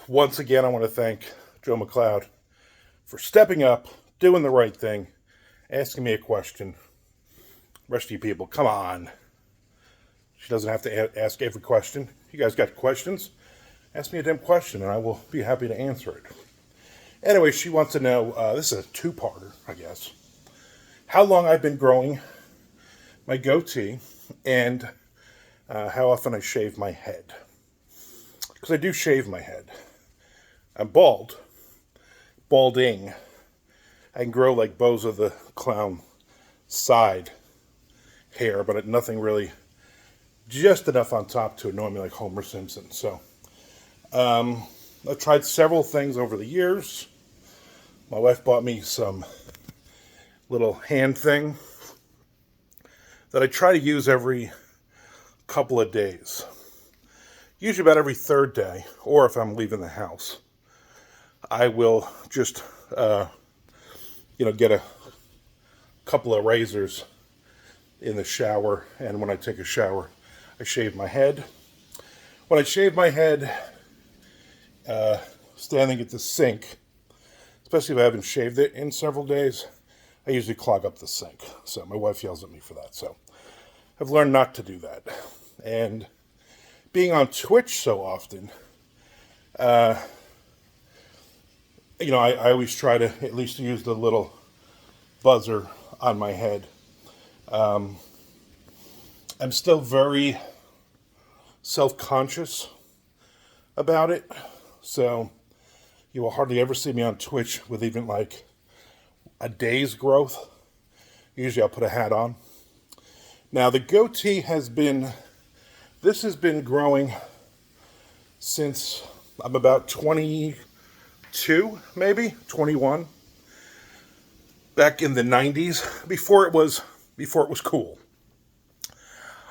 once again, I want to thank Joe McLeod for stepping up, doing the right thing, asking me a question. Rest of you people, come on. She doesn't have to ask every question. You guys got questions? Ask me a damn question and I will be happy to answer it. Anyway, she wants to know, this is a two-parter, I guess, how long I've been growing my goatee and how often I shave my head. Because I do shave my head. I'm balding. I can grow like Bozo the Clown side hair, but nothing really, just enough on top to annoy me like Homer Simpson. So, I've tried several things over the years. My wife bought me some little hand thing that I try to use every couple of days. Usually about every third day, or if I'm leaving the house, I will just, get a couple of razors in the shower, and when I take a shower, I shave my head. When I shave my head, standing at the sink, especially if I haven't shaved it in several days, I usually clog up the sink. So my wife yells at me for that. So I've learned not to do that. And being on Twitch so often, I always try to at least use the little buzzer on my head. I'm still very self-conscious about it, so you will hardly ever see me on Twitch with even like a day's growth. Usually I'll put a hat on. Now the goatee has been growing since I'm about 22, maybe 21. Back in the 90s, before it was cool.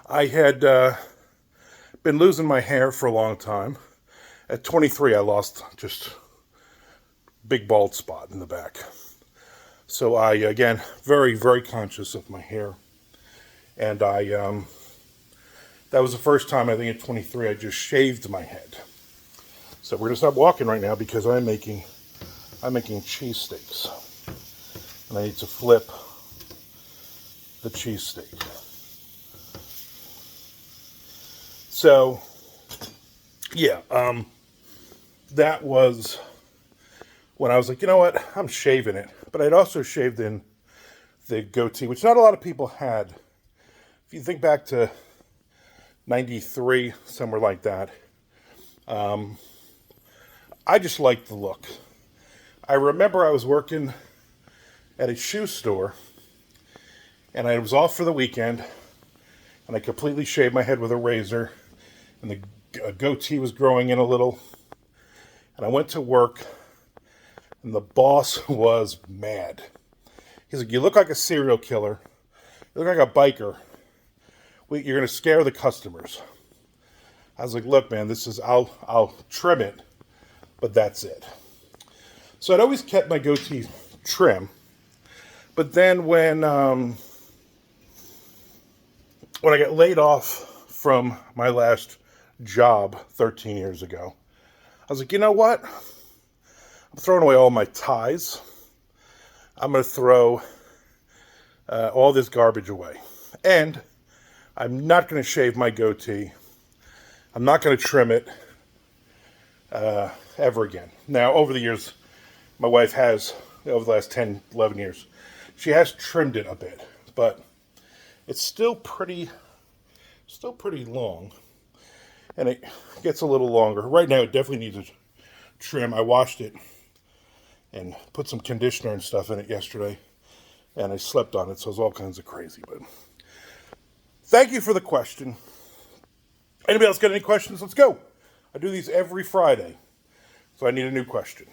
I had been losing my hair for a long time. At 23, I lost just big bald spot in the back. So I, again, very, very conscious of my hair. And that was the first time, I think at 23, I just shaved my head. So we're going to stop walking right now because I'm making cheesesteaks. And I need to flip the cheesesteak. So, yeah, that was when I was like, you know what, I'm shaving it. But I'd also shaved in the goatee, which not a lot of people had. If you think back to 93, somewhere like that, I just liked the look. I remember I was working at a shoe store, and I was off for the weekend, and I completely shaved my head with a razor, and the goatee was growing in a little, and I went to work, and the boss was mad. He's like, you look like a serial killer, you look like a biker, you're going to scare the customers. I was like, look man, I'll trim it, but that's it. So I'd always kept my goatee trim, but then when I got laid off from my last job 13 years ago, I was like, you know what? I'm throwing away all my ties. I'm going to throw all this garbage away. And I'm not going to shave my goatee. I'm not going to trim it ever again. Now, over the years, my wife has, over the last 10, 11 years, she has trimmed it a bit, but it's still pretty long, and it gets a little longer. Right now, it definitely needs a trim. I washed it and put some conditioner and stuff in it yesterday, and I slept on it, so it was all kinds of crazy. But thank you for the question. Anybody else got any questions? Let's go. I do these every Friday, so I need a new question.